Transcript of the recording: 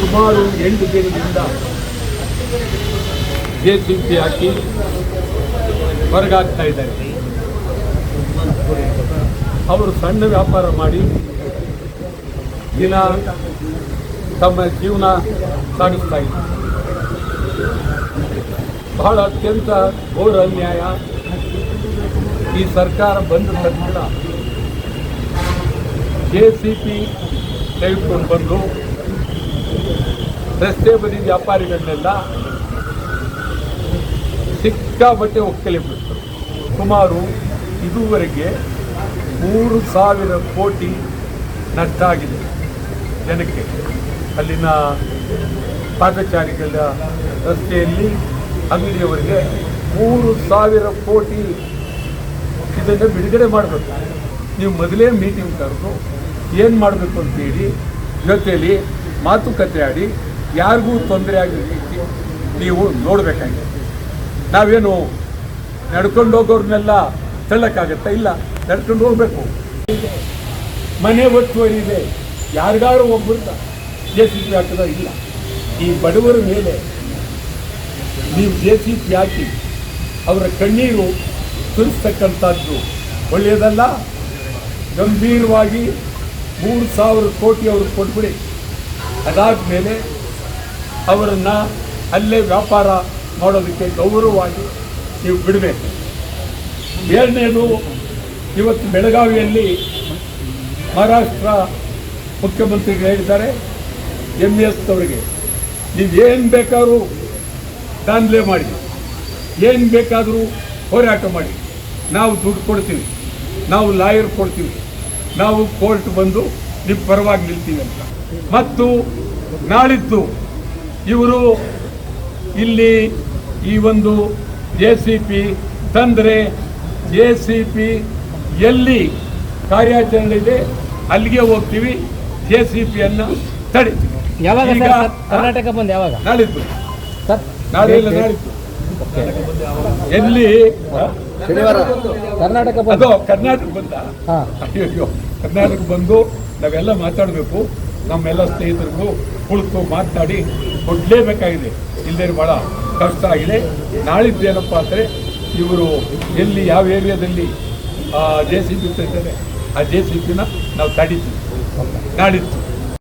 ಸುಮಾರು 8 ದಿನದಿಂದ ಜೆಸಿಬಿ ಹಾಕಿ ಹೊರಗಾಗ್ತಾ ಇದ್ದಾರೆ. ಅವರು ಸಣ್ಣ ವ್ಯಾಪಾರ ಮಾಡಿ ದಿನ ತಮ್ಮ ಜೀವನ ಸಾಗಿಸ್ತಾ ಇದ್ದಾರೆ. ಬಹಳ ಅತ್ಯಂತ ಘೋರ ಅನ್ಯಾಯ. ಈ ಸರ್ಕಾರ ಬಂದ ತಕ್ಷಣ ಜೆಸಿಬಿ ತೆಗೆದುಕೊಂಡು ಬಂದು ರಸ್ತೆ ಬದಿ ವ್ಯಾಪಾರಿಗಳನ್ನೆಲ್ಲ ಸಿಕ್ಕಾಪಟ್ಟೆ ಒಕ್ಕಲಿಬಿಡ್ತಾರೆ. ಸುಮಾರು ಇದುವರೆಗೆ 3,000 ಕೋಟಿ ನಷ್ಟ ಆಗಿದೆ ಜನಕ್ಕೆ. ಅಲ್ಲಿನ ಪಾದಚಾರಿಗಳ ರಸ್ತೆಯಲ್ಲಿ ಅಂಗಡಿಯವರಿಗೆ 3,000 ಕೋಟಿ ಇದನ್ನು ಬಿಡುಗಡೆ ಮಾಡಬೇಕು. ನೀವು ಮೊದಲೇ ಮೀಟಿಂಗ್ ಕರೆದು ಏನು ಮಾಡಬೇಕು ಅಂತೇಳಿ ಜೊತೆಯಲ್ಲಿ ಮಾತುಕತೆ ಆಡಿ ಯಾರಿಗೂ ತೊಂದರೆ ಆಗಿರೋ ರೀತಿ ನೀವು ನೋಡಬೇಕಾಗಿದೆ. ನಾವೇನು ನಡ್ಕೊಂಡು ಹೋಗೋರ್ನೆಲ್ಲ ತಳ್ಳಕ್ಕಾಗತ್ತಾ? ಇಲ್ಲ, ನಡ್ಕೊಂಡು ಹೋಗ್ಬೇಕು. ಮನೆ ಒತ್ತುವರಿ ಇದೆ, ಯಾರಿಗಾರು ಒಬ್ಬರು ಜೆಸಿಬಿ ಹಾಕಿದ ಇಲ್ಲ. ಈ ಬಡವರ ಮೇಲೆ ನೀವು ಜೆಸಿಬಿ ಹಾಕಿ ಅವರ ಕಣ್ಣೀರು ಸುರಿಸ್ತಕ್ಕಂಥದ್ದು ಒಳ್ಳೆಯದಲ್ಲ. ಗಂಭೀರವಾಗಿ 3,000 ಕೋಟಿ ಅವರು ಕೊಟ್ಬಿಡಿ. ಅದಾದ ಮೇಲೆ ಅವರನ್ನು ಅಲ್ಲೇ ವ್ಯಾಪಾರ ಮಾಡೋದಕ್ಕೆ ಗೌರವವಾಗಿ ನೀವು ಬಿಡಬೇಕು. ಎರಡನೇದು, ಇವತ್ತು ಬೆಳಗಾವಿಯಲ್ಲಿ ಮಹಾರಾಷ್ಟ್ರ ಮುಖ್ಯಮಂತ್ರಿಗಳು ಹೇಳಿದ್ದಾರೆ, MES ಅವರಿಗೆ ನೀವೇನು ಬೇಕಾದರೂ ದಾಂಧಲೆ ಮಾಡಿ, ಏನು ಬೇಕಾದರೂ ಹೋರಾಟ ಮಾಡಿ, ನಾವು ದುಡ್ಡು ಕೊಡ್ತೀವಿ, ನಾವು ಲಾಯರ್ ಕೊಡ್ತೀವಿ, ನಾವು ಕೋರ್ಟ್ ಬಂದು ನಿಮ್ಮ ಪರವಾಗಿ ನಿಲ್ತೀವಿ ಅಂತ. ಮತ್ತು ನಾಳಿದ್ದು ಇವರು ಇಲ್ಲಿ ಈ ಒಂದು ಜೆಸಿಬಿ ತಂದರೆ ಜೆಸಿಬಿ ಎಲ್ಲಿ ಕಾರ್ಯಾಚರಣೆ ಇದೆ ಅಲ್ಲಿಗೆ ಹೋಗ್ತೀವಿ, ಜೆಸಿಬಿಯನ್ನು ತಡಿತೀವಿ. ಯಾವಾಗ ಕರ್ನಾಟಕ ಬಂದು ಯಾವಾಗ? ನಾಳಿದ್ದು, ನಾಳೆ ಇಲ್ಲ ನಾಳಿದ್ದು. ಎಲ್ಲಿ ಶನಿವಾರ ಕರ್ನಾಟಕ ಅದು ಕರ್ನಾಟಕ ಬಂದ? ಅಯ್ಯೋ, ಕರ್ನಾಟಕ ಬಂದು ನಾವೆಲ್ಲ ಮಾತಾಡಬೇಕು. ನಮ್ಮೆಲ್ಲ ಸ್ನೇಹಿತರಿಗೂ ಕುಳಿತು ಮಾತನಾಡಿ ಕೊಡಲೇಬೇಕಾಗಿದೆ. ಇಲ್ಲದೇ ಭಾಳ ಕಷ್ಟ ಆಗಿದೆ. ನಾಳಿದ್ದು ಏನಪ್ಪ ಅಂದರೆ ಇವರು ಎಲ್ಲಿ ಯಾವ ಏರಿಯಾದಲ್ಲಿ ಜೆಸಿಬಿ ಇರ್ತಾರೆ ಆ ಜೆಸಿಬಿನ ನಾವು ತಡಿತೀವಿ ನಾಳಿದ್ದು.